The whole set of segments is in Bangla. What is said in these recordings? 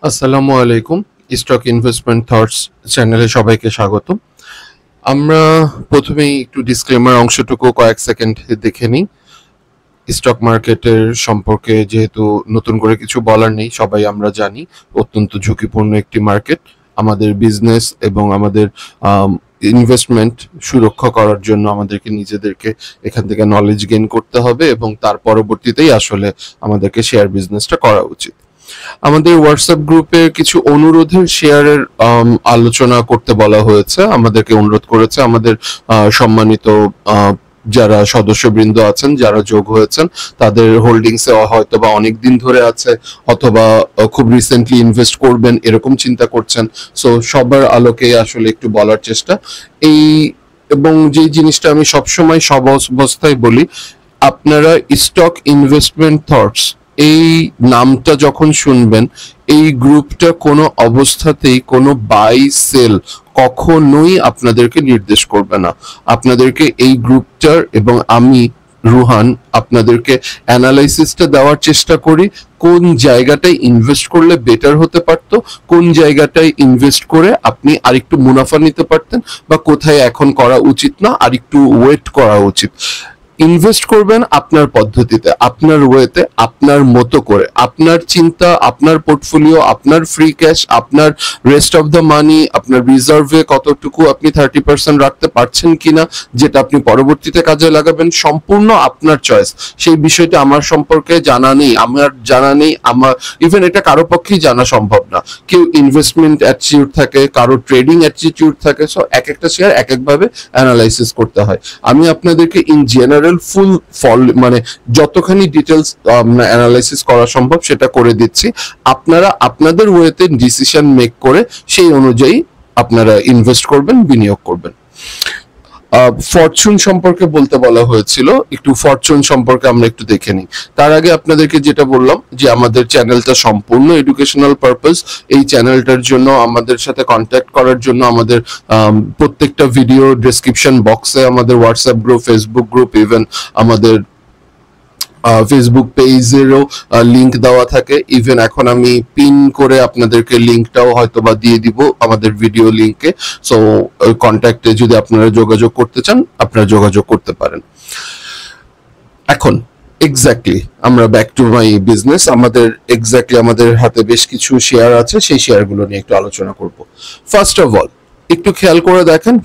আসসালামু আলাইকুম। স্টক ইনভেস্টমেন্ট থটস চ্যানেলে সবাইকে স্বাগত। আমরা প্রথমেই একটু ডিসক্লেমার অংশটুকু কয়েক সেকেন্ড দেখে নিই। স্টক মার্কেটের সম্পর্কে যেহেতু নতুন করে কিছু বলার নেই, সবাই আমরা জানি অত্যন্ত ঝুঁকিপূর্ণ একটি মার্কেট। আমাদের বিজনেস এবং আমাদের ইনভেস্টমেন্ট সুরক্ষা করার জন্য আমাদেরকে নিজেদেরকে এখান থেকে নলেজ গেইন করতে হবে এবং তার পরবর্তীতেই আসলে আমাদেরকে শেয়ার বিজনেসটা করা উচিত। আমাদের হোয়াটসঅ্যাপ গ্রুপে কিছু অনুরোধের শেয়ারের আলোচনা করতে বলা হয়েছে। আমাদেরকে অনুরোধ করেছে আমাদের সম্মানিত যারা সদস্যবৃন্দ আছেন, যারা যোগ হয়েছেন, তাদের হোল্ডিংস এ হয়তো বা অনেকদিন ধরে আছে অথবা খুব রিসেন্টলি ইনভেস্ট করবেন এরকম চিন্তা করছেন। সো সবার আলোকে আসলে একটু বলার চেষ্টা এই, এবং যে জিনিসটা আমি সবসময় সব অবস্থায় বলি, আপনারা স্টক ইনভেস্টমেন্ট থটস এই নামটা যখন শুনবেন, এই গ্রুপটা কোনো অবস্থাতেই কোনো বাই সেল কখনোই আপনাদেরকে নির্দেশ করবে না। আপনাদেরকে এই গ্রুপটার এবং আমি রুহান আপনাদেরকে অ্যানালাইসিসটা দেওয়ার চেষ্টা করি, কোন জায়গাটায় ইনভেস্ট করলে বেটার হতে পারতো, কোন জায়গাটায় ইনভেস্ট করে আপনি আরেকটু মুনাফা নিতে পারতেন, বা কোথায় এখন করা উচিত না, আরেকটু ওয়েট করা উচিত। ইনভেস্ট করবেন আপনার পদ্ধতিতে, আপনার ওয়েতে, আপনার মতো করে, আপনার চিন্তা, আপনার পোর্টফোলিও, আপনার ফ্রি ক্যাশ, আপনার রেস্ট অফ দ্য মানি, আপনার রিজার্ভে কতটুকু আপনি 30% রাখতে পারছেন কিনা, যেটা আপনি পরবর্তীতে কাজে লাগাবেন, সম্পূর্ণ আপনার চয়েস। সেই বিষয়টা আমার সম্পর্কে জানা নেই, আমার জানা নেই, আমার ইভেন এটা কারো পক্ষেই জানা সম্ভব না। কেউ ইনভেস্টমেন্ট অ্যাটিটিউড থাকে, কারো ট্রেডিং অ্যাটিটিউড থাকে, সো এক একটা শেয়ার এক একভাবে অ্যানালাইসিস করতে হয়। আমি আপনাদেরকে ইন জেনারেল ফুল মানে যতখানি ডিটেলস অ্যানালাইসিস করা সম্ভব সেটা করে দিচ্ছি। আপনারা আপনাদের ওয়েতে ডিসিশন মেক করে সেই অনুযায়ী আপনারা ইনভেস্ট করবেন, বিনিয়োগ করবেন। ফরচুন সম্পর্কে বলতে বলা হয়েছিল, একটু ফরচুন সম্পর্কে আমরা একটু দেখে নিই। তার আগে আপনাদেরকে যেটা বললাম যে আমাদের চ্যানেলটা সম্পূর্ণ এডুকেশনাল পারপাস। এই চ্যানেলটার জন্য আমাদের সাথে কন্ট্যাক্ট করার জন্য আমাদের প্রত্যেকটা ভিডিও ডেসক্রিপশন বক্সে আমাদের WhatsApp group, Facebook group, even আমাদের ফেসবুক পেজেরও লিংক দেওয়া থাকে। ইভেন এখন আমি পিন করে আপনাদেরকে লিংকটাও হয়তো বা দিয়ে দিব আমাদের ভিডিও লিংকে। সো কন্ট্যাক্টে যদি আপনারা যোগাযোগ করতে চান আপনারা যোগাযোগ করতে পারেন। এখন এক্স্যাক্টলি আমরা ব্যাক টু মাই বিজনেস। আমাদের হাতে বেশ কিছু শেয়ার আছে, সেই শেয়ারগুলো নিয়ে একটু আলোচনা করব। ফার্স্ট অফ অল একটু খেয়াল করে দেখেন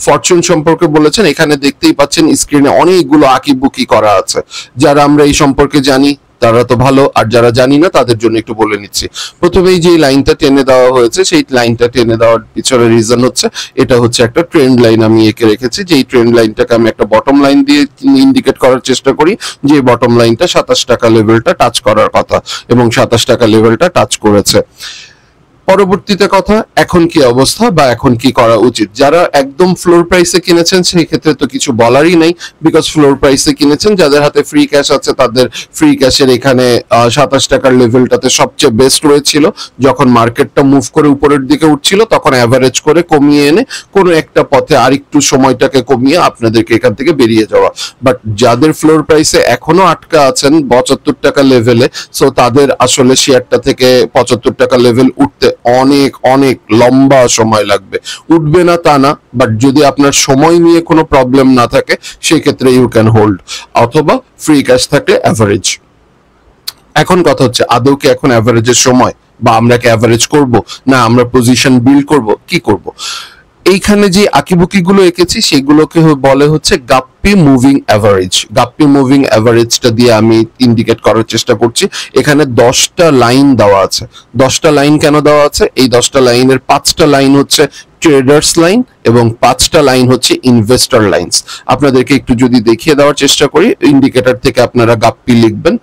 ফরচুন সম্পর্কে বলেছেন, এখানে দেখতেই পাচ্ছেন স্ক্রিনে অনেকগুলো আঁকিবুকি করা আছে। যারা আমরা এই সম্পর্কে জানি তারা তো ভালো, আর যারা জানি না তাদের জন্য একটু বলে নিচ্ছি। প্রথমেই যে লাইনটা টেনে দেওয়া হয়েছে, সেই লাইনটা টেনে দেওয়ার পিছনে রিজন হচ্ছে এটা হচ্ছে একটা ট্রেন্ড লাইন আমি এঁকে রেখেছি, যে এই ট্রেন্ড লাইনটাকে আমি একটা বটম লাইন দিয়ে ইন্ডিকেট করার চেষ্টা করি, যে বটম লাইনটা 27 টাকা লেভেলটা টাচ করার কথা এবং 27 টাকা লেভেলটা টাচ করেছে। পরবর্তীতে কথা, এখন কি অবস্থা বা এখন কি করা উচিত। যারা একদম ফ্লোর প্রাইসে কিনেছেন সেই ক্ষেত্রে তো কিছু বলারই নেই, বিকজ ফ্লোর প্রাইসে কিনেছেন। যাদের হাতে ফ্রি ক্যাশ আছে তাদের ফ্রি ক্যাশের এখানে 27 টাকার লেভেলটাতে সবচেয়ে বেস্ট রয়েছিল। যখন মার্কেটটা মুভ করে উপরের দিকে উঠছিল তখন অ্যাভারেজ করে কমিয়ে এনে কোনো একটা পথে আরেকটু সময়টাকে কমিয়ে আপনাদেরকে এখান থেকে বেরিয়ে যাওয়া। বাট যাদের ফ্লোর প্রাইসে এখনো আটকা আছেন 75 টাকা লেভেলে, সো তাদের আসলে শেয়ারটা থেকে 75 টাকা লেভেল উঠতে অনেক অনেক লম্বা সময় লাগবে। উঠবে না তা না, বাট যদি আপনার সময় নিয়ে কোনো প্রবলেম না থাকে সেই ক্ষেত্রে ইউ ক্যান হোল্ড, অথবা ফ্রি ক্যাশ থাকলে অ্যাভারেজ। এখন কথা হচ্ছে আদৌ কি এখন অ্যাভারেজের সময়, বা আমরা কি অ্যাভারেজ করব, না আমরা পজিশন বিল্ড করব, কি করব। এইখানে যে আঁকিবুকি গুলো এঁকেছি সেগুলোকে বলে হচ্ছে গাপ্পি মুভিং অ্যাভারেজ। গাপ্পি মুভিং অ্যাভারেজটা দিয়ে আমি ইন্ডিকেট করার চেষ্টা করছি। এখানে 10টা লাইন দেওয়া আছে। 10টা লাইন কেন দেওয়া আছে? এই 10টা লাইনের 5টা লাইন হচ্ছে ট্রেডার্স লাইন এবং 5টা লাইন হচ্ছে ইনভেস্টর লাইনস। আপনাদেরকে একটু যদি দেখিয়ে দেওয়ার চেষ্টা করি, ইন্ডিকেটর থেকে আপনারা গাপ্পি লিখবেন,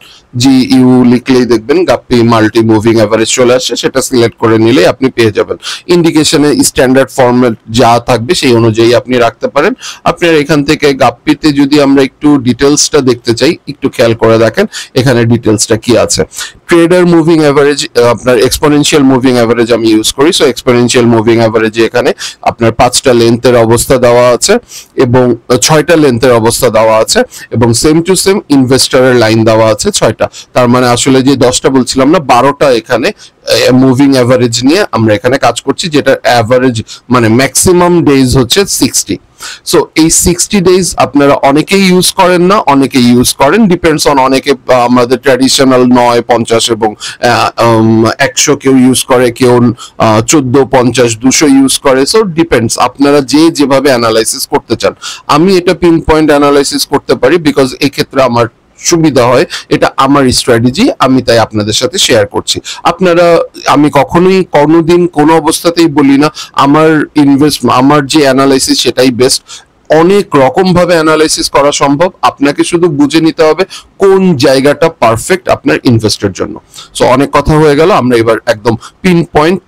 GU লিখলেই দেখবেন গাপ্পি মাল্টি মুভিং অ্যাভারেজ চলে আসছে, সেটা সিলেক্ট করে নিলেই আপনি পেয়ে যাবেন। ইন্ডিকেশনে স্ট্যান্ডার্ড ফরম্যাট যা থাকবে সেই অনুযায়ী আপনি রাখতে পারেন। আপনার এখান থেকে গাপ্পিতে যদি আমরা একটু ডিটেলসটা দেখতে চাই, একটু খেয়াল করে দেখেন এখানে ডিটেলসটা কি আছে। ট্রেডার মুভিং অ্যাভারেজ, আপনার এক্সপোনেনশিয়াল মুভিং অ্যাভারেজ আমি ইউজ করি। সো এক্সপোনেনশিয়াল মুভিং অ্যাভারেজে এখানে আপনার 5টা লেন্থের অবস্থা দেওয়া আছে এবং 6টা লেন্থের অবস্থা দেওয়া আছে, এবং সেম টু সেম ইনভেস্টরের লাইন দেওয়া আছে 6টা যেটা, তার মানে আসলে যে 10টা বলছিলাম না, 12টা এখানে মুভিং অ্যাভারেজ নিয়ে আমরা এখানে কাজ করছি, যেটা অ্যাভারেজ মানে ম্যাক্সিমাম ডেজ হচ্ছে 60। সো এই 60 ডেজ আপনারা অনেকেই ইউজ করেন না, অনেকে ইউজ করেন, ডিপেন্ডস অন, অনেকে আমাদের ট্র্যাডিশনাল 9, 50 এবং 100 কেউ ইউজ করে, কেউ 14, 50, 200 ইউজ করে। সো ডিপেন্ডস আপনারা যেভাবে অ্যানালাইসিস করতে চান। আমি এটা পিন পয়েন্ট অ্যানালাইসিস করতে পারি বিকজ এই ক্ষেত্রে আমার সুবিধা হয়, এটা আমার স্ট্র্যাটেজি, আমি তাই আপনাদের সাথে শেয়ার করছি। আপনারা, আমি কখনোই কোনোদিন কোনো অবস্থাতেই বলি না আমার যে অ্যানালাইসিস সেটাই বেস্ট। অনেক রকম ভাবে অ্যানালাইসিস করা সম্ভব, আপনাকে শুধু বুঝে নিতে হবে কোন জায়গাটা পারফেক্ট আপনার ইনভেস্টের জন্য। সো অনেক কথা হয়ে গেল, আমরা এবার একদম পিন পয়েন্ট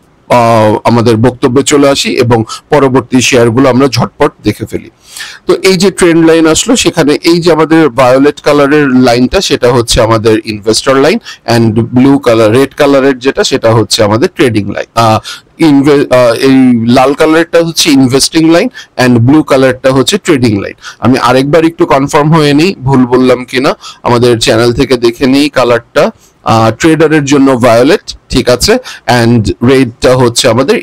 আমাদের বক্তব্যে চলে আসি এবং পরবর্তী শেয়ারগুলো আমরা ঝটপট দেখে ফেলি। তো এই যে ট্রেন্ড লাইন আসলো, সেখানে এই যে আমাদের ভায়োলেট কালারের লাইনটা সেটা হচ্ছে আমাদের investor line, and blue colour red কালারের যেটা সেটা হচ্ছে আমাদের ট্রেডিং লাইন। এই লাল কালারটা হচ্ছে ইনভেস্টিং লাইন এন্ড ব্লু কালারটা হচ্ছে ট্রেডিং লাইন। আমি আরেকবার একটু কনফার্ম হয়ে নিই ভুল বললাম কিনা, আমাদের চ্যানেল থেকে দেখে নিই। কালারটা ট্রেডারের জন্য ভায়োলেট, ঠিক আছে, এন্ড রেডটা হচ্ছে আমাদের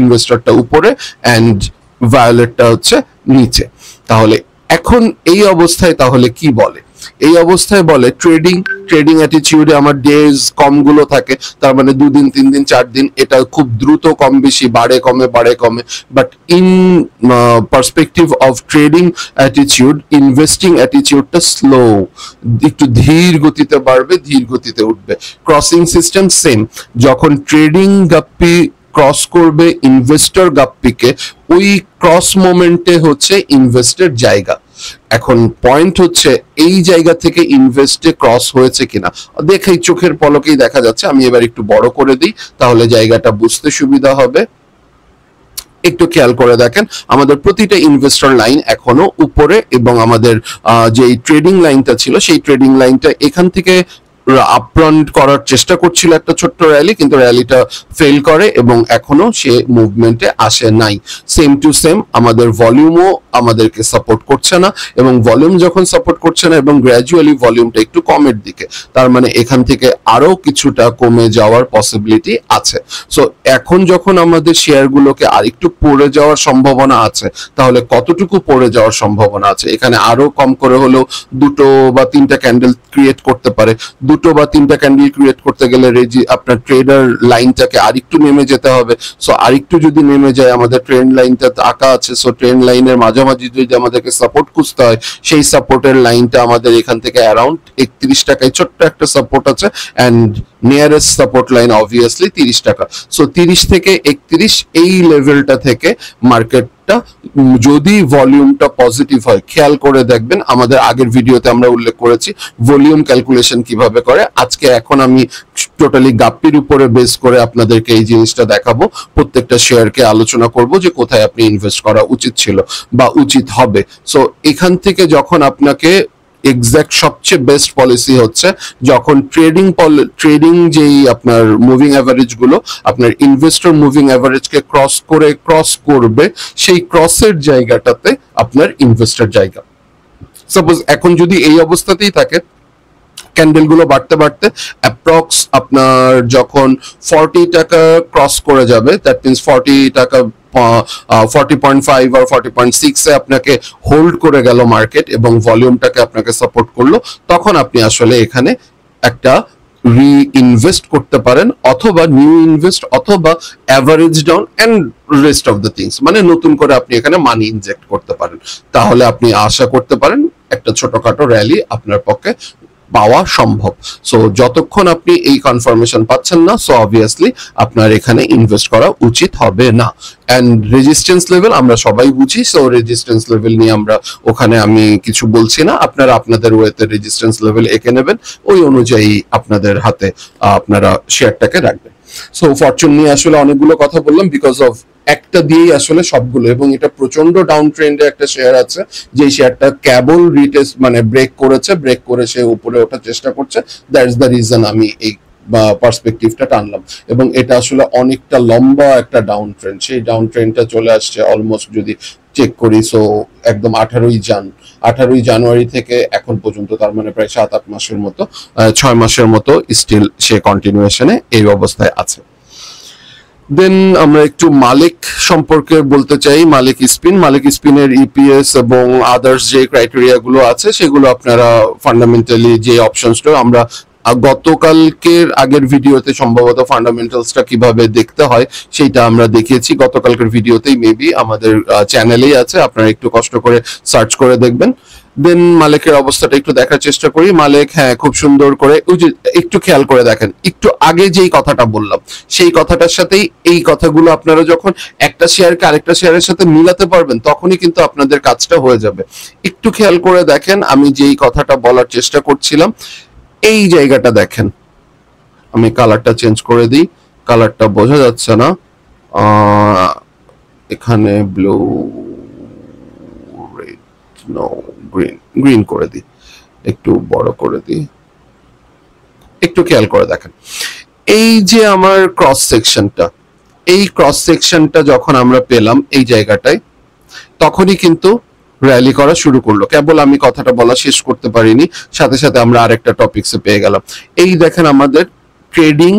ইনভেস্টরটা উপরে এন্ড ভায়োলেটটা হচ্ছে নিচে। তাহলে এখন এই অবস্থায় তাহলে কি বলে? এই অবস্থায় বলে ট্রেডিং অ্যাটিটিউডে আমার ডেজ কমগুলো থাকে, তার মানে 2 দিন 3 দিন 4 দিন, এটা খুব দ্রুত কম বেশি বাড়ে কমে। But in perspective of trading attitude, investing অ্যাটিটিউডটা স্লো, একটু ধীর গতিতে বাড়বে, ধীর গতিতে উঠবে। ক্রসিং সিস্টেম সেম, যখন ট্রেডিং গাপ্পি ক্রস করবে ইনভেস্টর গাপ্পিকে, ওই ক্রস মোমেন্টে হচ্ছে ইনভেস্টের জায়গা। এখন পয়েন্ট হচ্ছে এই জায়গা থেকে ইনভেস্টে ক্রস হয়েছে কিনা, দেখেই চোখের পলকেই দেখা যাচ্ছে। আমি এবার একটু বড় করে দিই তাহলে জায়গাটা বুঝতে সুবিধা হবে। একটু খেয়াল করে দেখেন, আমাদের প্রতিটা ইনভেস্টর লাইন এখনো উপরে, এবং আমাদের যে ট্রেডিং লাইনটা ছিল সেই ট্রেডিং লাইনটা এখান থেকে আপরান করার চেষ্টা করছিল একটা ছোট্ট র্যালি, কিন্তু র্যালিটা ফেল করে এবং এখনো সে মুভমেন্টে আসে নাই। সেম টু সেম আমাদের ভলিউমও আমাদেরকে সাপোর্ট করছে না, এবং ভলিউম যখন সাপোর্ট করছে না এবং গ্র্যাজুয়ালি ভলিউমটা একটু কমের দিকে, তার মানে এখান থেকে আরো কিছুটা কমে যাওয়ার পসিবিলিটি আছে। সো এখন যখন আমাদের শেয়ারগুলোকে আর একটু পড়ে যাওয়ার সম্ভাবনা আছে, তাহলে কতটুকু পড়ে যাওয়ার সম্ভাবনা আছে? এখানে আরো কম করে হলেও 2 বা 3টা ক্যান্ডেল ক্রিয়েট করতে পারে। 2 বা 3টা ক্যান্ডেল ক্রিয়েট করতে গেলে আপনার ট্রেডার লাইনটাকে আরেকটু নেমে যেতে হবে। সো আরেকটু যদি নেমে যায়, আমাদের ট্রেন্ড লাইনটা আঁকা আছে, সো ট্রেন্ড লাইনের মাঝামাঝি যদি আমাদেরকে সাপোর্ট খুঁজতে হয়, সেই সাপোর্টের লাইনটা আমাদের এখান থেকে অ্যারাউন্ড 31 টাকায় ছোট্ট একটা সাপোর্ট আছে, and nearest support line obviously 30 টাকা। সো 30 থেকে 31 এই লেভেলটা থেকে মার্কেটটা যদি ভলিউমটা পজিটিভ হয়, খেয়াল করে দেখবেন আমাদের আগের ভিডিওতে আমরা উল্লেখ করেছি ভলিউম ক্যালকুলেশন কিভাবে করে। আজকে এখন আমি টোটালি গাপ্পির উপরে বেস করে আপনাদেরকে এই জিনিসটা দেখাবো, প্রত্যেকটা শেয়ারকে আলোচনা করব যে কোথায় আপনি ইনভেস্ট করা উচিত ছিল বা উচিত হবে। সো এখান থেকে যখন আপনাকে এক্সাক্ট সবচেয়ে বেস্ট পলিসি হচ্ছে যখন ট্রেডিং যেই আপনার মুভিং অ্যাভারেজ গুলো আপনার ইনভেস্টর মুভিং অ্যাভারেজকে ক্রস করবে, সেই ক্রসের জায়গাটাতে আপনার ইনভেস্টর জায়গা। সাপোজ এখন যদি এই অবস্থাতেই থাকে, ক্যান্ডেল গুলো বাড়তে বাড়তে অ্যাপ্রক্স আপনার যখন 40 টাকা ক্রস করে যাবে, দ্যাট মিনস 40 টাকা 40.5 আর 40.6 এ আপনাকে হোল্ড করে গেল মার্কেট এবং ভলিউমটাকে আপনাকে সাপোর্ট করলো, তখন আপনি আসলে এখানে একটা রি-ইনভেস্ট করতে পারেন, অথবা নিউ ইনভেস্ট, অথবা average down and rest of the things, মানে নতুন করে আপনি এখানে মানি ইনজেক্ট করতে পারেন। তাহলে আপনি আশা করতে পারেন একটা ছোটখাটো র্যালি আপনার পক্ষে পাওয়া সম্ভব। সো যতক্ষণ আপনি এই কনফার্মেশন পাচ্ছেন না, সো অবভিয়াসলি আপনার এখানে ইনভেস্ট করা উচিত হবে না। এন্ড রেজিস্ট্যান্স লেভেল আমরা সবাই বুঝি, সো রেজিস্ট্যান্স লেভেল নিয়ে আমরা ওখানে আমি কিছু বলছি না, আপনারা আপনাদের ওয়েতে রেজিস্ট্যান্স লেভেল এঁকে নেবেন, ওই অনুযায়ী আপনাদের হাতে আপনারা শেয়ারটাকে রাখবেন। সো ফরচুন নিয়ে আসলে অনেকগুলো কথা বললাম বিকজ অফ একটা দিয়েই আসলে সবগুলো, এবং এটা প্রচন্ড ডাউন ট্রেন্ডে একটা শেয়ার আছে, যে শেয়ারটা কেবল রিটেস্ট মানে ব্রেক করে সে উপরে ওঠার চেষ্টা করছে, দ্যাটস দ্য রিজন আমি এই পার্সপেক্টিভটা টানলাম। এবং এটা আসলে অনেকটা লম্বা একটা ডাউন ট্রেন্ড, সেই ডাউন ট্রেন্ডটা চলে আসছে অলমোস্ট যদি চেক করি, সো একদম 18ই জানুয়ারি থেকে এখন পর্যন্ত, তার মানে প্রায় 7-8 মাসের মতো, 6 মাসের মতো স্টিল সে কন্টিনিউশনে এই অবস্থায় আছে। দেন আমরা একটু মালিক সম্পর্কে বলতে চাই। মালিক স্পিনের ইপিএস এবং আদার্স যে ক্রাইটেরিয়া গুলো আছে সেগুলো আপনারা ফান্ডামেন্টালি যে অপশনসটা আমরা গতকালকের আগের ভিডিওতে সম্ভবত ফান্ডামেন্টালসটা কিভাবে দেখতে হয় সেইটা আমরা দেখিয়েছি গতকালকের ভিডিওতেই, মেবি আমাদের চ্যানেলেই আছে, আপনারা একটু কষ্ট করে সার্চ করে দেখবেন। দেন মালিকের অবস্থাটা একটু দেখার চেষ্টা করি। মালিক, হ্যাঁ, খুব সুন্দর করে একটু খেয়াল করে দেখেন, একটু আগে যেই কথাটা বললাম সেই কথাটার সাথেই এই কথাগুলো আপনারা যখন একটা শেয়ারকে আরেকটা শেয়ারের সাথে মিলাতে পারবেন তখনই কিন্তু আপনাদের কাজটা হয়ে যাবে। একটু খেয়াল করে দেখেন, আমি যেই কথাটা বলার চেষ্টা করছিলাম এই জায়গাটা দেখেন, আমি কালারটা চেঞ্জ করে দিই, কালারটা বোঝা যাচ্ছে না, এখানে ব্লু, রেড, নো, গ্রিন করে দিই, একটু বড় করে দিই, একটু খেয়াল করে দেখেন এই যে আমার ক্রস সেকশনটা, এই ক্রস সেকশনটা যখন আমরা পেলাম এই জায়গাটায় তখনই কিন্তু র্যালি করা শুরু করলো। কেবল আমি কথাটা বলা শেষ করতে পারিনি, সাথে সাথে আমরা আরেকটা টপিকসে পেয়ে গেলাম। এই দেখেন আমাদের ট্রেডিং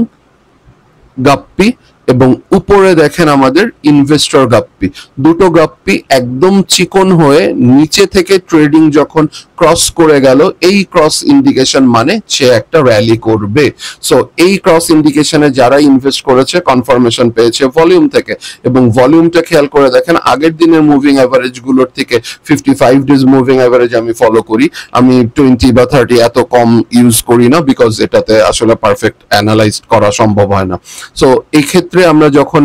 গাপ্পি এবং উপরে দেখেন আমাদের ইনভেস্টর গাপ্পি, দুটো গাপ্পি একদম চিকন হয়ে নিচে থেকে ট্রেডিং যখন ক্রস করে গেল, এই ক্রস ইন্ডিকেশন মানে সে একটা র্যালি করবে। সো এই ক্রস ইন্ডিকেশনে যারা ইনভেস্ট করেছে কনফার্মেশন পেয়েছে ভলিউম থেকে, এবং ভলিউমটা খেয়াল করে দেখেন আগের দিনের মুভিং অ্যাভারেজ গুলোর থেকে 55 ডেজ মুভিং অ্যাভারেজ আমি ফলো করি, আমি 20 বা 30 এত কম ইউজ করি না, বিকজ এটাতে আসলে পারফেক্ট অ্যানালাইজ করা সম্ভব হয় না। সো এই ক্ষেত্রে আমরা যখন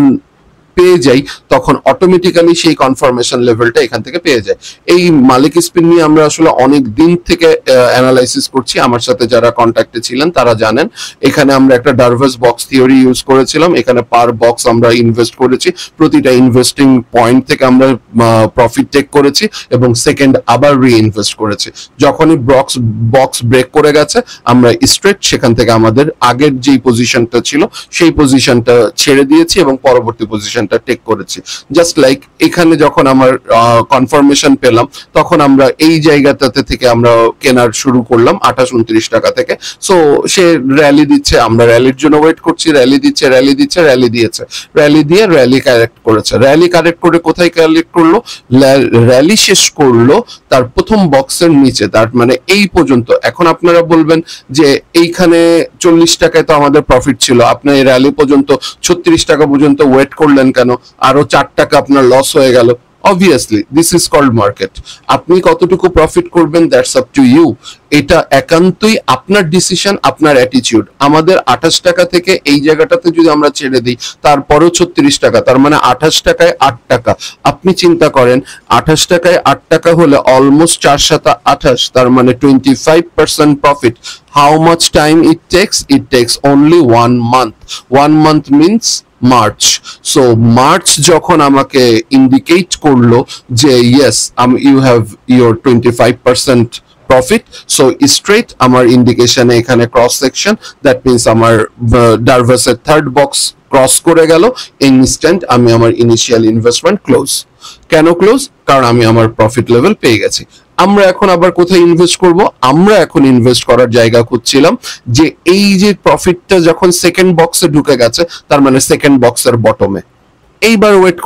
পেয়ে যাই তখন অটোমেটিক্যালি সেই কনফার্মেশন লেভেলটা এখান থেকে পেয়ে যায়। এই মালিক স্পিন নিয়ে আমরা আসলে অনেক দিন থেকে অ্যানালাইসিস করছি, আমার সাথে যারা কন্ট্যাক্টে ছিলেন তারা জানেন। এখানে আমরা একটা ডারভাস বক্স থিওরি ইউজ করেছিলাম, এখানে পার বক্স আমরা ইনভেস্ট করেছি, প্রতিটা ইনভেস্টিং পয়েন্ট থেকে আমরা প্রফিট টেক করেছি এবং সেকেন্ড আবার রিইনভেস্ট করেছি। যখনই বক্স ব্রেক করে গেছে আমরা স্ট্রেট সেখান থেকে আমাদের আগের যেই পজিশনটা ছিল সেই পজিশনটা ছেড়ে দিয়েছি এবং পরবর্তী পজিশনটা টেক করেছি। জাস্ট লাইক এখানে যখন আমার কনফার্মেশন পেলাম তখন আমরা এই জায়গাটাতে থেকে আমরা কেনার শুরু করলাম 28-29 টাকা থেকে। সো সে র্যালি দিচ্ছে, আমরা র্যালির জন্য ওয়েট করছি, র্যালি দিচ্ছে, র্যালি দিয়েছে, র্যালি দিয়ে র্যালি কারেক্ট করেছে, র্যালি কারেক্ট করে কোথায় কারেক্ট করলো, র্যালি শেষ করলো তার প্রথম বক্সের নিচে, তার মানে এই পর্যন্ত। এখন আপনারা বলবেন যে এইখানে 40 টাকায় তো আমাদের প্রফিট ছিল, আপনি এই র্যালি পর্যন্ত 36 টাকা পর্যন্ত ওয়েট করলেন কেন, আরো 4 টাকা আপনার লস হয়ে গেল। Obviously this is called market, আপনি কতটুকু প্রফিট করবেন দ্যাটস আপ টু ইউ, এটা একান্তই আপনার ডিসিশন, আপনার অ্যাটিটিউড। আমাদের 28 টাকা থেকে এই জায়গাটাতে যদি আমরা ছেড়ে দিই তারপরও 36 টাকা, তার মানে 28 টাকায় 8 টাকা। আপনি চিন্তা করেন 28 টাকায় 8 টাকা হলে অলমোস্ট 4×7=28, তার মানে 25% profit. How much time it takes? It takes only 1 month. 1 month means March. So March যখন আমাকে ইন্ডিকেট করলো যে yes you have your 25% profit, so straight আমার ইন্ডিকেশনে এখানে ক্রস সেকশন, দ্যাট মিনস আমার ডারভাসের থার্ড বক্স ক্রস করে গেল, ইনস্ট্যান্ট আমি আমার ইনিশিয়াল ইনভেস্টমেন্ট ক্লোজ। কেন ক্লোজ? কারণ আমি আমার প্রফিট লেভেল পেয়ে গেছি। আমরা এখন আবার কোথায় ইনভেস্ট করব? আমরা এখন ইনভেস্ট করার জায়গা খুঁজছিলাম যে এই যে প্রফিটটা যখন সেকেন্ড বক্সে ঢুকে গেছে তার মানে সেকেন্ড বক্সের বটমে। এইবার ওয়েট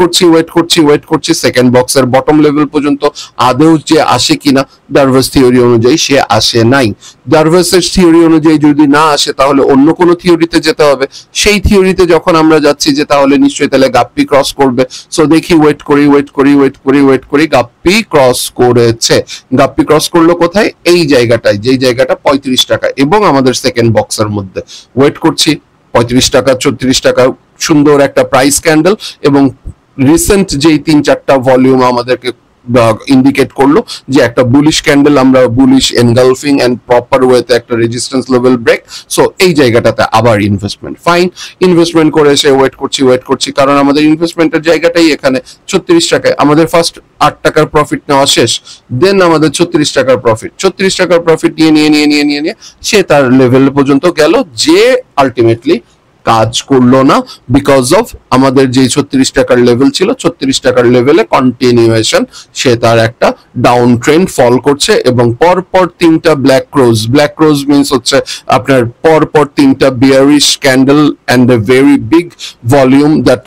করছি সেকেন্ড বক্সের বটম লেভেল পর্যন্ত আদৌ যে আসে কিনা, ডারভাস থিওরি অনুযায়ী সে আসে নাই। ডারভাসের থিওরি অনুযায়ী যদি না আসে তাহলে অন্য কোনো থিওরিতে যেতে হবে। সেই থিওরিতে যখন আমরা যাচ্ছি যে তাহলে নিশ্চয়ই তাহলে গাপ্পি ক্রস করবে। সো দেখি ওয়েট করি, গাপ্পি ক্রস করেছে। গাপ্পি ক্রস করলো কোথায়? এই জায়গাটায়, যেই জায়গাটা 35 টাকা এবং আমাদের সেকেন্ড বক্সের মধ্যে। ওয়েট করছি 35 টাকা 34 টাকা, সুন্দর একটা প্রাইস ক্যান্ডেল, এবং রিসেন্ট যেই 3-4টা ভলিউম আমাদেরকে ইন্ডিকেট করলো যে একটা বুলিশ ক্যান্ডেল, আমরা বুলিশ এনগালফিং এন্ড প্রপার ওয়েতে একটা রেজিস্ট্যান্স লেভেল ব্রেক। সো এই জায়গাটাতে আবার ইনভেস্টমেন্ট, ফাইন। ইনভেস্টমেন্ট করে এসে ওয়েট করছি কারণ আমাদের ইনভেস্টমেন্টের জায়গাটাই এখানে 36 টাকায়। আমাদের ফার্স্ট 8 টাকার প্রফিট নেওয়া শেষ, দেন আমাদের 36 টাকার প্রফিট। 36 টাকার প্রফিট নিয়ে সে তার লেভেল পর্যন্ত গেল, যে আলটিমেটলি কাজ করলো না বিকজ অফ আমাদের যে 36 টাকার লেভেল ছিল 36 টাকার লেভেলে কন্টিনিউয়েশন সে তার একটা ডাউন ট্রেন্ড ফল করছে এবং পরপর তিনটা ব্ল্যাক ক্রোজ মিন্স হচ্ছে আপনার পরপর তিনটা bearish candle and a very big volume that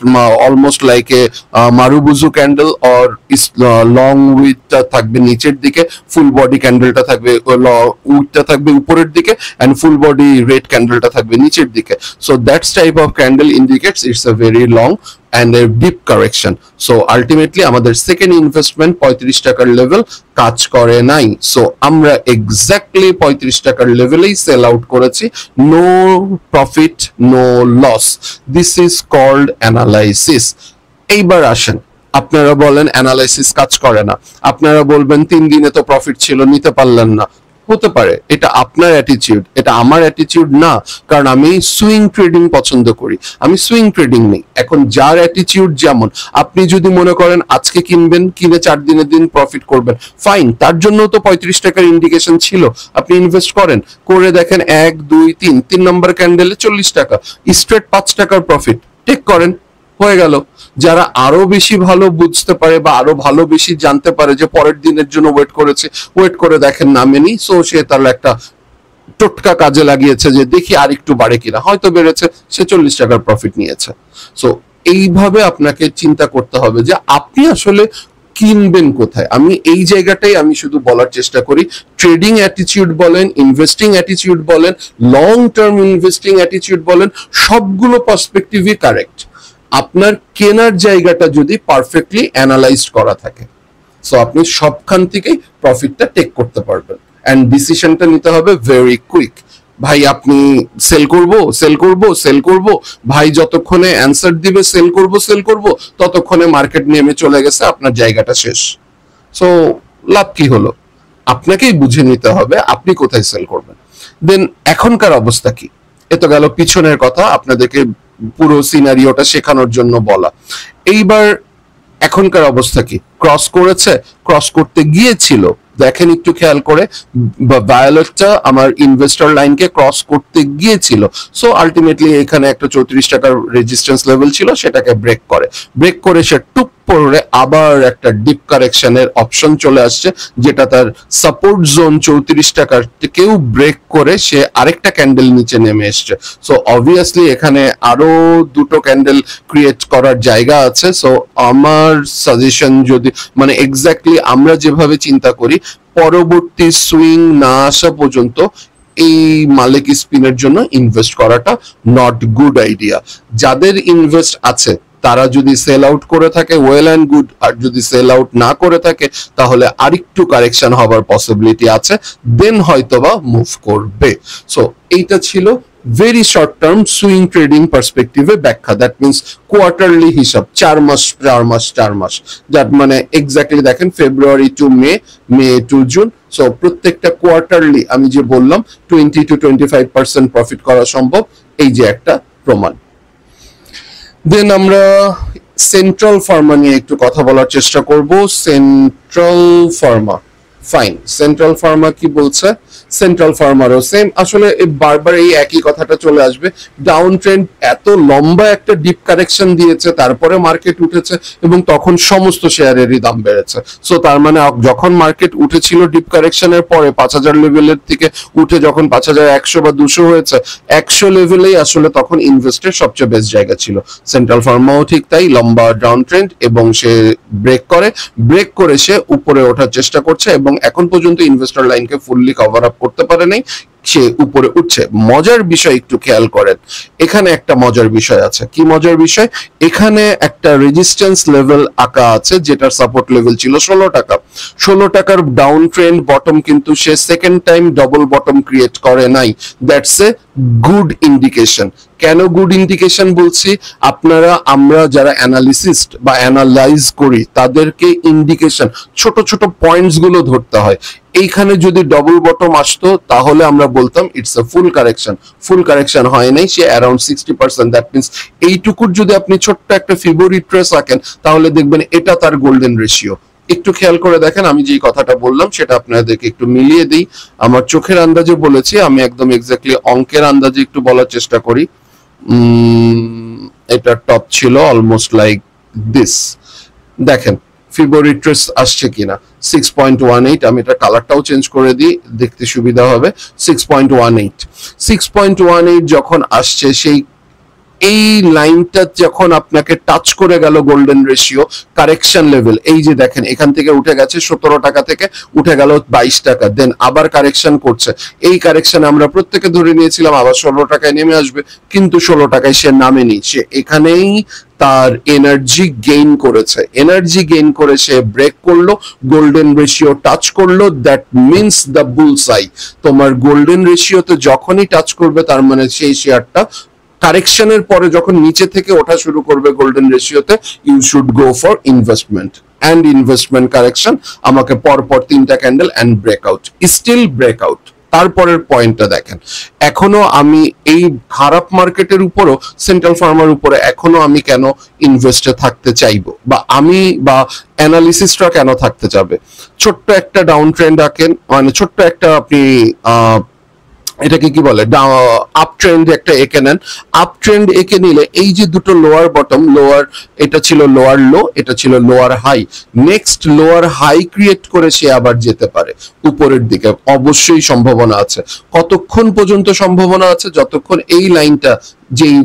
almost like a marubozu candle or long উইথটা থাকবে নিচের দিকে, ফুল বডি ক্যান্ডেলটা থাকবে উইথটা থাকবে উপরের দিকে অ্যান্ড ফুল বডি রেড ক্যান্ডেলটা থাকবে নিচের দিকে। So that's type of candle indicates it's a very long and a deep correction. So ultimately আমাদের সেকেন্ড ইনভেস্টমেন্ট 35 টাকার লেভেল কাজ করে নাই। সো আমরা এক্স্যাক্টলি 35 টাকার লেভেলেই সেল আউট করেছি, no profit no loss. This is called analysis. এইবার আসেন, আপনারা বলেন অ্যানালাইসিস কাজ করে না, আপনারা বলবেন 3 দিনে তো প্রফিট ছিল নিতে পারলেন না। হতে পারে, এটা আপনার অ্যাটিটিউড, এটা আমার অ্যাটিটিউড না, কারণ আমি সুইং ট্রেডিং পছন্দ করি, আমি সুইং ট্রেডিং নেই। এখন যার অ্যাটিটিউড যেমন, আপনি যদি মনে করেন আজকে কিনবেন, কিনে 4 দিনের দিন প্রফিট করবেন, ফাইন, তার জন্য তো 35 টাকার ইন্ডিকেশন ছিল, আপনি ইনভেস্ট করেন, করে দেখেন 1 2 3 নম্বর ক্যান্ডেলে 40 টাকা, স্ট্রেট 5 টাকার প্রফিট, টেক করেন, হয়ে গেল। যারা আরো বেশি ভালো বুঝতে পারে বা আরো ভালো বেশি জানতে পারে যে পরের দিনের জন্য ওয়েট করেছে, ওয়েট করে দেখেন নামেনি, সো সে তার একটা টোটকা কাজে লাগিয়েছে যে দেখি আর একটু বাড়ে কিনা, হয়তো বেড়েছে, সে 40 টাকার প্রফিট নিয়েছে। সো এইভাবে আপনাকে চিন্তা করতে হবে যে আপনি আসলে কিনবেন কোথায়। আমি এই জায়গাটাই আমি শুধু বলার চেষ্টা করি, ট্রেডিং অ্যাটিটিউড বলেন, ইনভেস্টিং অ্যাটিটিউড বলেন, লং টার্ম ইনভেস্টিং অ্যাটিটিউড বলেন, সবগুলো পার্সপেক্টিভই কারেক্ট, আপনার কেনার জায়গাটা যদি পারফেক্টলি অ্যানালাইজড করা থাকে। সো আপনি সবখান থেকেই প্রফিটটা টেক করতে পারবেন এন্ড ডিসিশনটা নিতে হবে ভেরি কুইক। ভাই আপনি সেল করব, ভাই যতক্ষণে অ্যান্সার দিবে সেল করব, ততক্ষণে মার্কেট নেমে চলে গেছে, আপনার জায়গাটা শেষ। সো লাভ কি হলো? আপনাকেই বুঝে নিতে হবে আপনি কোথায় সেল করবেন। দেন এখনকার অবস্থা কি? এ তো গেল পিছনের কথা, আপনাদেরকে পুরো সিনারিওটা শেখানোর জন্য বলা। এইবার এখনকার অবস্থা কি? ক্রস করেছে, ক্রস করতে গিয়েছিল, দেখেন একটু খেয়াল করে, ভায়োলেটটা আমার ইনভেস্টর লাইনকে ক্রস করতে গিয়েছিল। সো আলটিমেটলি এখানে একটা 34 টাকার রেজিস্ট্যান্স লেভেল ছিল, সেটাকে ব্রেক করে সে টুক পরে আবার একটা ডিপ কারেকশনের অপশন চলে আসছে, যেটা তার সাপোর্ট জোন 34 টাকার থেকেও ব্রেক করে সে আরেকটা ক্যান্ডেল নিচে নেমে এসছে। সো অবভিয়াসলি এখানে আরো দুটো ক্যান্ডেল ক্রিয়েট করার জায়গা আছে। সো আমার সাজেশন, যদি মানে এক্স্যাক্টলি আমরা যেভাবে চিন্তা করি, পরবর্তী সুইং না আসা পর্যন্ত এই মালিক স্পিনের জন্য ইনভেস্ট করাটা নট গুড আইডিয়া। যাদের ইনভেস্ট আছে তারা যদি সেল আউট করে থাকে ওয়েল অ্যান্ড গুড, আর যদি সেল আউট না করে থাকে তাহলে আরেকটু কারেকশন হবার পসিবিলিটি আছে, দেন হয়তোবা মুভ করবে। সো এইটা ছিল very short term swing trading পার্সপেক্টিভে ব্যাখ্যা। দ্যাট মিনস কোয়ার্টারলি হিসাব, 4 মাস, যার মানে এক্স্যাক্টলি দেখেন February to May to June. So প্রত্যেকটা কোয়ার্টারলি আমি যে বললাম 20 to 25% প্রফিট করা সম্ভব, এই যে একটা প্রমাণ। দেন আমরা সেন্ট্রাল ফার্মা নিয়ে একটু কথা বলার চেষ্টা করব। Central Pharma, fine, central Pharma কি বলছে? সেন্ট্রাল ফার্মারও সেম, আসলে বারবার এই একই কথাটা চলে আসবে। ডাউন ট্রেন্ড, এত লম্বা একটা ডিপ কারেকশন দিয়েছে, তারপরে মার্কেট উঠেছে এবং তখন সমস্ত শেয়ারেরই দাম বেড়েছে। সো তার মানে যখন মার্কেট উঠেছিল ডিপ কারেকশনের পরে 5000 লেভেলের থেকে উঠে যখন 5100 বা 200 হয়েছে, 100 লেভেলেই আসলে তখন ইনভেস্টের সবচেয়ে বেস্ট জায়গা ছিল। সেন্ট্রাল ফার্মাও ঠিক তাই, লম্বা ডাউন ট্রেন্ড এবং সে ব্রেক করে সে উপরে ওঠার চেষ্টা করছে এবং এখন পর্যন্ত ইনভেস্টর লাইনকে ফুললি কভার আপ করতে পারে নাই, সে উপরে উঠছে। মজার বিষয় একটু খেয়াল করেন, এখানে একটা মজার বিষয় আছে। কি মজার বিষয়? এখানে একটা রেজিস্ট্যান্স লেভেল আঁকা আছে, যেটার সাপোর্ট লেভেল ছিল 16 টাকা। 16 টাকার ডাউন ট্রেন্ড বটম কিন্তু সে second time double bottom create করে নাই। That's a good indication. কেন গুড ইন্ডিকেশন বলছি? আমরা যারা অ্যানালিসিস্ট বা অ্যানালাইজ করি তাদেরকে ইন্ডিকেশন, ছোট ছোট পয়েন্টস গুলো ধরতে হয়। এইখানে যদি ডবল বটম আসতো তাহলে আমরা বলতাম ইটস আ ফুল কারেকশন হয় নাই, সে অ্যারাউন্ড 60%। দ্যাট মিনস এইটুকুর যদি আপনি ছোট্ট একটা ফিবো রিট্রেস আঁকেন তাহলে দেখবেন এটা তার গোল্ডেন রেশিও। একটু খেয়াল করে দেখেন, আমি যে কথাটা বললাম সেটা আপনাদেরকে একটু মিলিয়ে দিই। আমার চোখের আন্দাজে বলেছি, আমি একদম এক্স্যাক্টলি অঙ্কের আন্দাজে একটু বলার চেষ্টা করি। এটা টপ ছিল অলমোস্ট লাইক দিস। দেখেন ফিবো রিট্রেস আসছে কিনা 6.18। আমি এটা কালারটাও চেঞ্জ করে দিই, দেখতে সুবিধা হবে। 6.18 6.18 যখন আসছে, সেই এই লাইনটা যখন আপনাকে টাচ করে গেল গোল্ডেন রেশিও কারেকশন লেভেল, এই যে দেখেন এখান থেকে উঠে গেছে 17 টাকা থেকে উঠে গেল 22 টাকা, দেন আবার কারেকশন করছে। এই কারেকশন আমরা প্রত্যেকে ধরে নিয়েছিলাম আবার 16 টাকায় নেমে আসবে, কিন্তু 16 টাকায় সে নামেনি। সে এখানেই তার এনার্জি গেইন করেছে, এনার্জি গেইন করে সে ব্রেক করলো, গোল্ডেন রেশিও টাচ করলো, দ্যাট মিনস দ্য বুলসাই। তোমার গোল্ডেন রেশিওতে যখনই টাচ করবে তার মানে সেই শেয়ারটা কারেকশনের পরে যখন নিচে থেকে ওঠা শুরু করবে গোল্ডেন রেশিওতে, you should go for investment. And investment correction আমাকে পরপর 3টা candle and breakout, still breakout. তারপরের পয়েন্টটা দেখেন, এখনো আমি এই খারাপ মার্কেটের উপরও সেন্ট্রাল ফার্মার উপরে এখনো আমি কেন ইনভেস্টে থাকতে চাইবো, বা আমি বা অ্যানালিসিসটা কেন থাকতে যাবে? ছোট্ট একটা ডাউন ট্রেন্ড আঁকেন, মানে ছোট্ট একটা আপনি এটাকে কি বলে আপ ট্রেন্ড একটা এঁকে নেন। আপ ট্রেন্ড এঁকে নিলে এই যে দুটো লোয়ার বটম, লোয়ার এটা ছিল লোয়ার লো, এটা ছিল lower high, next lower high create করে সে আবার যেতে পারে উপরের দিকে, অবশ্যই সম্ভাবনা আছে। কতক্ষণ পর্যন্ত সম্ভাবনা আছে? যতক্ষণ এই লাইনটা যেই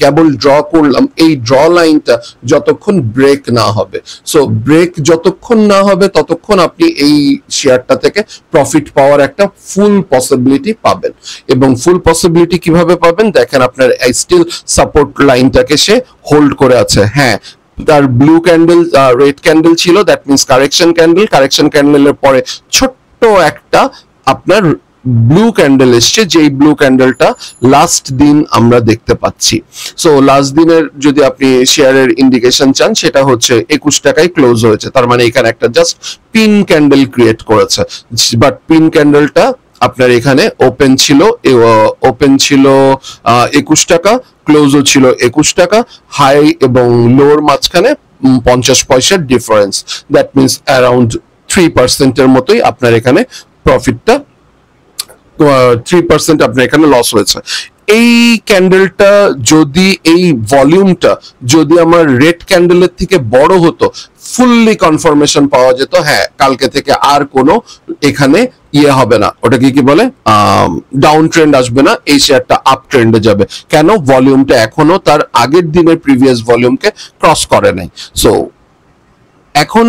কেবল ড্র করলাম, এই ড্র লাইনটা যতক্ষণ ব্রেক না হবে। সো ব্রেক যতক্ষণ না হবে ততক্ষণ আপনি এই শেয়ারটা থেকে প্রফিট পাওয়ার একটা ফুল পসিবিলিটি পাবেন। এবং ফুল পসিবিলিটি কিভাবে পাবেন? দেখেন আপনার স্টিল সাপোর্ট লাইনটাকে সে হোল্ড করে আছে। হ্যাঁ, তার ব্লু ক্যান্ডেল রেড ক্যান্ডেল ছিল, that means correction candle. Correction ক্যান্ডেলের পরে ছোট্ট একটা আপনার ব্লু ক্যান্ডেল এসছে, যেই ব্লু ক্যান্ডেলটা লাস্ট দিন আমরা দেখতে পাচ্ছি। সো লাস্ট দিনের যদি আপনি শেয়ারের ইন্ডিকেশন চান, সেটা হচ্ছে 21 টাকায় ক্লোজ হয়েছে, তার মানে এখানে একটা জাস্ট পিন ক্যান্ডেল ক্রিয়েট করেছে। বাট পিন ক্যান্ডেলটা আপনার এখানে ওপেন ছিল 21 টাকা, ক্লোজও ছিল 21 টাকা, হাই এবং লোর মাঝখানে 50 পয়সার ডিফারেন্স, দ্যাট মিনস অ্যারাউন্ড 3% এর মতোই আপনার এখানে প্রফিটটা, 3% আপনার এখানে লস হয়েছে। এই ক্যান্ডেলটা যদি, এই ভলিউমটা যদি আমার রেড ক্যান্ডেলের থেকে বড় হতো, ফুললি কনফার্মেশন পাওয়া যেত, হ্যাঁ কালকে থেকে আর কোনো এখানে ইয়ে হবে না, ওটাকে কি বলে ডাউন ট্রেন্ড আসবে না, এই শেয়ারটা আপ ট্রেন্ডে যাবে। কেন? ভলিউমটা এখনো তার আগের দিনের প্রিভিয়াস ভলিউমকে ক্রস করে নাই। সো এখন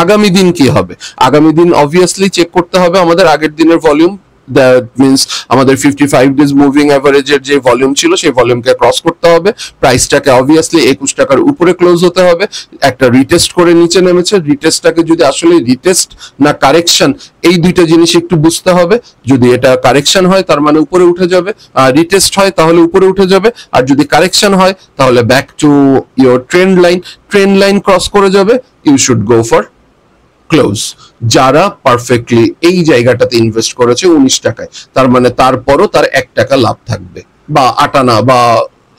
আগামী দিন কি হবে? আগামী দিন অবভিয়াসলি চেক করতে হবে আমাদের আগের দিনের ভলিউম, দ্যাট মিনস আমাদের 55 ডেজ মুভিং অ্যাভারেজের যে ভলিউম ছিল সেই ভলিউমকে ক্রস করতে হবে, প্রাইসটাকে অবভিয়াসলি 21 টাকার উপরে ক্লোজ হতে হবে। একটা রিটেস্ট করে নিচে নেমেছে, রিটেস্টটাকে যদি আসলে রিটেস্ট না কারেকশন, এই দুইটা জিনিস একটু বুঝতে হবে। যদি এটা কারেকশন হয় তার মানে উপরে উঠে যাবে, আর রিটেস্ট হয় তাহলে উপরে উঠে যাবে, আর যদি কারেকশন হয় তাহলে back to your trend line, trend line cross করে যাবে, you should go for close. যারা পারফেক্টলি এই জায়গাটাতে ইনভেস্ট করেছে 19 টাকায়, তার মানে তারপরও তার 1 টাকা লাভ থাকবে, বা 8 আনা বা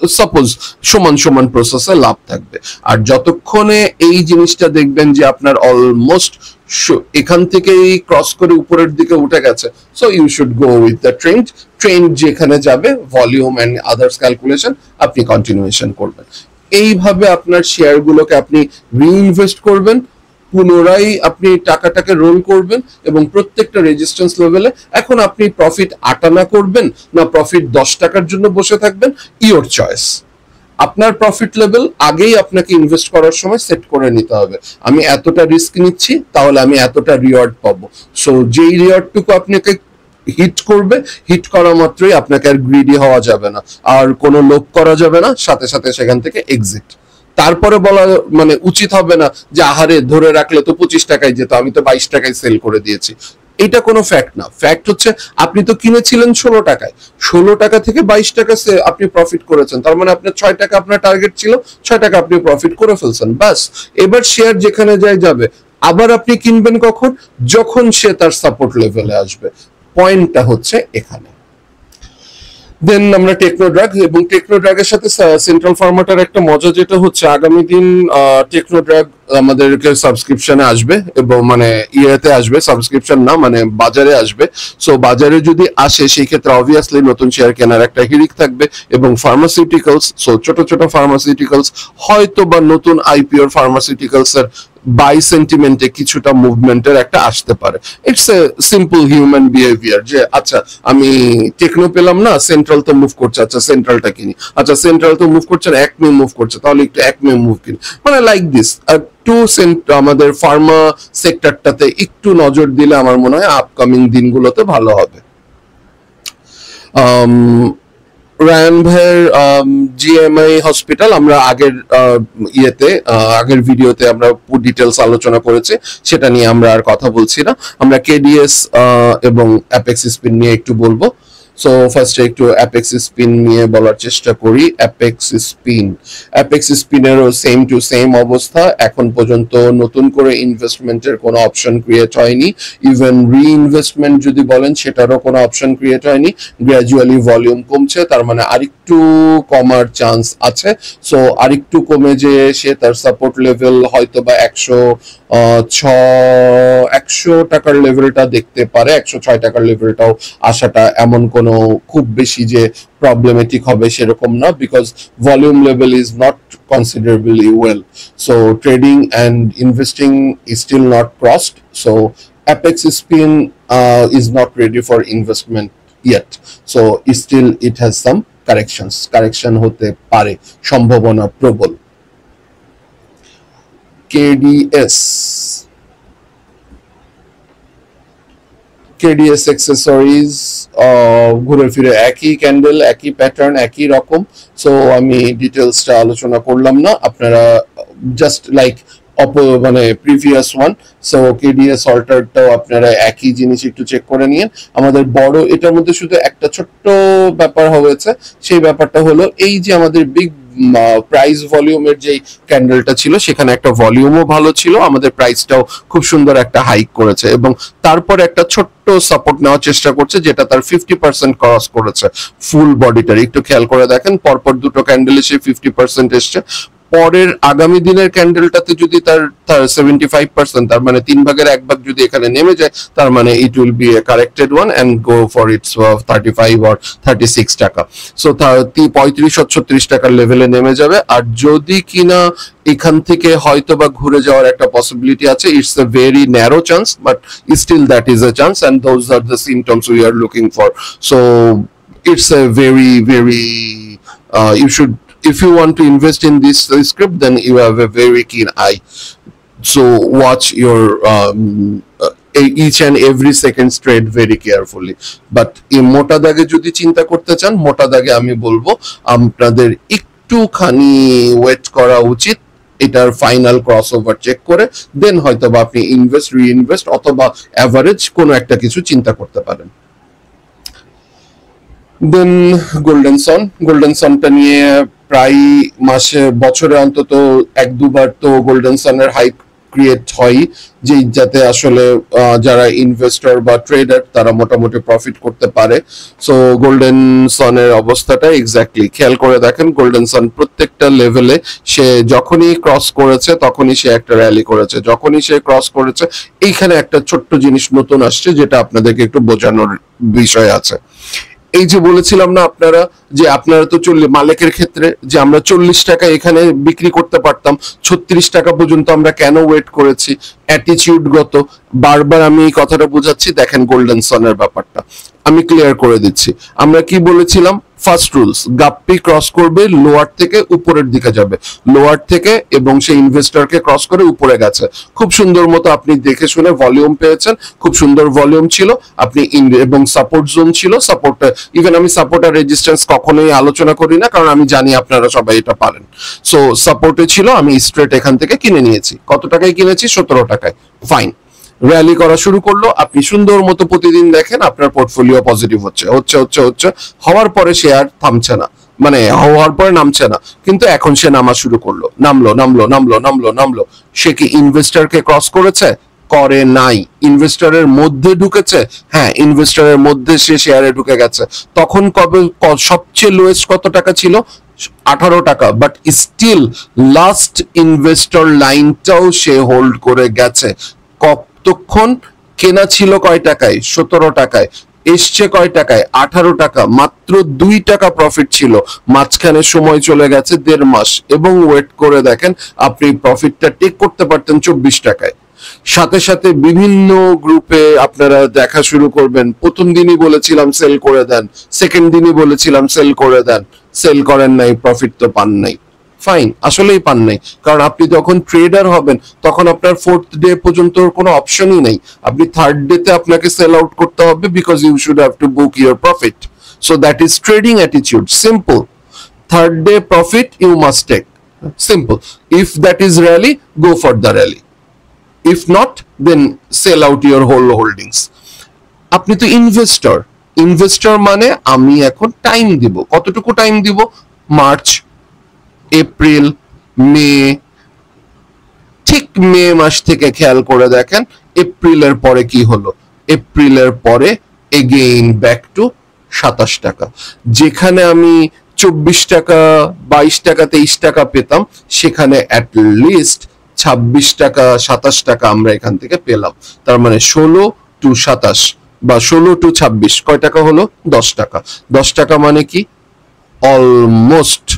সাপোজ সমান সমান প্রসেসে লাভ থাকবে। আর যতক্ষণে এই জিনিসটা দেখবেন যে আপনার অলমোস্ট এখান থেকেই ক্রস করে উপরের দিকে উঠে গেছে, so you should go with the trend. Trend যেখানে যাবে, ভলিউম এন্ড আদার্স ক্যালকুলেশন আপনি কন্টিনিউয়েশন করবেন। এইভাবে আপনার শেয়ারগুলোকে আপনি রিইনভেস্ট করবেন, পুনরায় আপনি টাকাটাকে রোল করবেন, এবং প্রত্যেকটা রেজিস্ট্যান্স লেভেলে এখন আপনি প্রফিট 8 আনা করবেন না প্রফিট 10 টাকার জন্য বসে থাকবেন, ইওর চয়েস। আপনার প্রফিট লেভেল আগেই আপনাকে ইনভেস্ট করার সময় সেট করে নিতে হবে। আমি এতটা রিস্ক নিচ্ছি, তাহলে আমি এতটা রিওয়ার্ড পাবো। সো যেই রিওয়ার্ডটুকু আপনাকে হিট করবে, হিট করা মাত্রই আপনাকে আর গ্রিডি হওয়া যাবে না, আর কোনো লোভ করা যাবে না, সাথে সাথে সেখান থেকে এক্সিট। তারপরে বলা মানে উচিত হবে না যে আহারে ধরে রাখলে তো 25 টাকায় যেত, আমি তো 22 টাকায় সেল করে দিয়েছি। এটা কোনো ফ্যাক্ট না। ফ্যাক্ট হচ্ছে আপনি তো কিনেছিলেন 16 টাকায়, 16 টাকা থেকে 22 টাকা আপনি প্রফিট করেছেন, তার মানে আপনার 6 টাকা আপনার টার্গেট ছিল, 6 টাকা আপনি প্রফিট করে ফেলছেন, বাস। এবার শেয়ার যেখানে যায় যাবে। আবার আপনি কিনবেন কখন? যখন সে তার সাপোর্ট লেভেলে আসবে। পয়েন্টটা হচ্ছে এখানে। দেন আমরা টেকনোড্রাগ, এবং টেকনোড্রাগের সাথে সেন্ট্রাল ফার্মাটার একটা মজা যেটা হচ্ছে আগামী দিন টেকনোড্রাগ আমাদেরকে সাবস্ক্রিপশনে আসবে, এবং মানে ইয়েতে আসবে, সাবস্ক্রিপশন না মানে বাজারে আসবে। সো বাজারে যদি আসে সেই ক্ষেত্রে অবভিয়াসলি নতুন শেয়ার কেনার একটা হিড়িক থাকবে, এবং ফার্মাসিউটিক্যালস, সো ছোট ছোট ফার্মাসিউটিক্যালস হয়তো বা নতুন আইপিওর ফার্মাসিউটিক্যালস এর বাই সেন্টিমেন্টে কিছুটা মুভমেন্টের একটা আসতে পারে। It's a simple human behaviour যে আচ্ছা আমি টেকনো পেলাম না, সেন্ট্রাল তো মুভ করছে, আচ্ছা সেন্ট্রালটা কিনি, আচ্ছা সেন্ট্রাল তো মুভ করছে না, একমে মুভ করছে, তাহলে একটু একমে মুভ কিনি, মানে লাইক দিস। একটু আমাদের ফার্মা সেক্টরটাতে একটু নজর দিলে আমার মনে হয় আপকামিং দিনগুলোতে ভালো হবে। রায়ান ভাইয়ের জিএমআই হসপিটাল আমরা আগের আগের ভিডিওতে আমরা ডিটেলস আলোচনা করেছি, সেটা নিয়ে আমরা আর কথা বলছি না। আমরা কেডিএস এবং অ্যাপেক্স স্পিন নিয়ে একটু বলবো। সো ফার্স্টে একটু অ্যাপেক্স স্পিন নিয়ে বলার চেষ্টা করি। অ্যাপেক্স স্পিনেরও সেম টু সেম অবস্থা, এখন পর্যন্ত নতুন করে ইনভেস্টমেন্টের কোনো অপশন ক্রিয়েট হয়নি, ইভেন রিইনভেস্টমেন্ট যদি বলেন সেটারও কোনো অপশন ক্রিয়েট হয়নি। গ্র্যাজুয়ালি ভলিউম কমছে, তার মানে আরেকটু কমার চান্স আছে। সো আরেকটু কমে যে সে তার সাপোর্ট লেভেল হয়তো বা 100 টাকার লেভেলটা দেখতে পারে, 106 টাকার লেভেলটাও আসাটা এমন কোনো খুব বেশি যে প্রবলেমেটিক হবে সেরকম না, because volume level is not considerably well. So trading and investing is still not crossed. So apex spin is not ready for investment yet, so still it has some correction হতে পারে, সম্ভাবনা প্রবল। KDS অ্যাক্সেসরিজ ঘুরে ফিরে একই ক্যান্ডেল, একই প্যাটার্ন, একই রকম। সো আমি ডিটেলসটা আলোচনা করলাম না, আপনারা জাস্ট লাইক মানে প্রিভিয়াস ওয়ান। সো কেডিএস অল্টারটাও আপনারা একই জিনিস একটু চেক করে নিন। আমাদের বড় এটার মধ্যে শুধু একটা ছোট্ট ব্যাপার হয়েছে, সেই ব্যাপারটা হলো এই যে আমাদের বিগ প্রাইস ভলিউমের যে ক্যান্ডেলটা ছিল সেখানে একটা ভলিউমও ভালো ছিল, আমাদের প্রাইসটাও খুব সুন্দর একটা হাইক করেছে, এবং তারপর একটা ছোট্ট সাপোর্ট নেওয়ার চেষ্টা করছে যেটা তার 50% ক্রস করেছে ফুল বডিটার। একটু খেয়াল করে দেখেন পরপর দুটো ক্যান্ডেলে সে 50% এসছে। পরের আগামী দিনের ক্যান্ডেলটাতে যদি তার 75%, তার মানে 3 ভাগের 1 ভাগ যদি এখানে নেমে যায়, তার মানে it will be a corrected one and go for its 35 or 36 টাকা। সো 35-36 টাকার লেভেলে নেমে যাবে। আর যদি কিনা এখান থেকে হয়তো বা ঘুরে যাওয়ার একটা পসিবিলিটি আছে, it's a very narrow chance, but still that is a chance, and those are the symptoms we are looking for. So it's a very you should, if you want to invest in this script, then you have a very keen eye, so watch your each and every second trade very carefully. But এই মোটা দাগে যদি চিন্তা করতে চান, মোটা দাগে আমি বলবো আপনাদের একটুখানি ওয়েট করা উচিত এটার ফাইনাল ক্রসওভার চেক করে, দেন হয়তো বা আপনি রিইনভেস্ট অথবা অ্যাভারেজ কোনো একটা কিছু চিন্তা করতে পারেন। দেন গোল্ডেন সনটা নিয়ে প্রায় বছরে অন্তত 1-2 বার তো গোল্ডেন সনের হাইপ ক্রিয়েট হয়, যে যাতে আসলে যারা ইনভেস্টর বা ট্রেডার তারা মোটামুটি প্রফিট করতে পারে। সো গোল্ডেন সনের অবস্থাটা এক্স্যাক্টলি খেয়াল করে দেখেন, গোল্ডেন সন প্রত্যেকটা লেভেলে সে যখনই ক্রস করেছে তখনই সে একটা র্যালি করেছে, যখনই সে ক্রস করেছে। এইখানে একটা ছোট্ট জিনিস নতুন আসছে যেটা আপনাদেরকে একটু বোঝানোর বিষয় আছে। এই যে বলেছিলাম না আপনারা যে আপনারা তো মালিকের ক্ষেত্রে যে আমরা 40 টাকা এখানে বিক্রি করতে পারতাম, 36 টাকা পর্যন্ত আমরা কেন ওয়েট করেছি? অ্যাটিটিউডগত। বারবার আমি এই কথাটা বোঝাচ্ছি, দেখেন গোল্ডেন সনের ব্যাপারটা আমি ক্লিয়ার করে দিচ্ছি। আমরা কি বলেছিলাম? ফার্স্ট রুলস, গাপ্পি ক্রস করবে লোয়ার থেকে উপরের দিকে যাবে, লোয়ার থেকে এবং সেই ইনভেস্টরকে ক্রস করে উপরে গেছে। খুব সুন্দর মতো আপনি দেখে শুনে ভলিউম পেয়েছেন, খুব সুন্দর ভলিউম ছিল আপনি, এবং সাপোর্ট জোন ছিল। সাপোর্ট ইভেন আমি সাপোর্ট আর রেজিস্ট্যান্স কখনোই আলোচনা করি না, কারণ আমি জানি আপনারা সবাই এটা পারেন। সো সাপোর্টে ছিল, আমি স্ট্রেট এখান থেকে কিনে নিয়েছি। কত টাকায় কিনেছি? 17 টাকায়। ফাইন, র্যালি করা শুরু করলো, আপনি সুন্দর মতো প্রতিদিন দেখেন আপনার পোর্টফোলিও পজিটিভ হচ্ছে, হওয়ার পরে সে আর থামছে না, মানে হওয়ার পরে নামছে না, কিন্তু এখন সে নামা শুরু করলো, নামলো। সে কি ইনভেস্টরকে ক্রস করেছে? করে নাই, ইনভেস্টরের মধ্যে ঢুকেছে, হ্যাঁ ইনভেস্টরের মধ্যে সে শেয়ারে ঢুকে গেছে। তখন কবে সবচেয়ে লোয়েস্ট কত টাকা ছিল? 18 টাকা, বাট স্টিল লাস্ট ইনভেস্টর লাইনটাও সে হোল্ড করে গেছে। কতক্ষণ কেনা ছিল কয় টাকায়? 17 টাকায়। এসছে কয় টাকায়? 18 টাকা। মাত্র 2 টাকা প্রফিট ছিল, মাঝখানে সময় চলে গেছে 1.5 মাস, এবং ওয়েট করে দেখেন আপনি প্রফিটটা টেক করতে পারতেন 24 টাকায়। সাথে সাথে বিভিন্ন গ্রুপে আপনারা দেখা শুরু করবেন, প্রথম দিনই বলেছিলাম সেল করে দেন, সেকেন্ড দিনই বলেছিলাম সেল করে দেন, সেল করেন নাই, প্রফিট তো পান নাই। ফাইন, আসলেই পান নাই, কারণ আপনি যখন ট্রেডার হবেন তখন আপনার 4th ডে পর্যন্ত কোনো অপশনই নেই। আপনি 3rd ডেতে আপনাকে সেল আউট করতে হবে, because you should have to book your profit. So that is trading attitude, simple. 3rd day profit you must take, simple. If that is rally, go for the rally, if not then sell out your whole holdings. আপনি তো ইনভেস্টর, ইনভেস্টর মানে আমি এখন টাইম দিব। কতটুকু টাইম দিব? মার্চ, এপ্রিল, মে, ঠিক মে মাস থেকে খেয়াল করে দেখেন এপ্রিলের পরে কি হলো। এপ্রিলের পরে এগেইন ব্যাক টু 27 টাকা। যেখানে আমি 24 টাকা, 22 টাকা, 23 টাকা পেতাম, সেখানে অ্যাট লিস্ট 26 টাকা, 27 টাকা আমরা এখান থেকে পেলাম। তার মানে 16 টু 27 বা 16 টু 26 কয় টাকা হলো? 10 টাকা। 10 টাকা মানে কি? Almost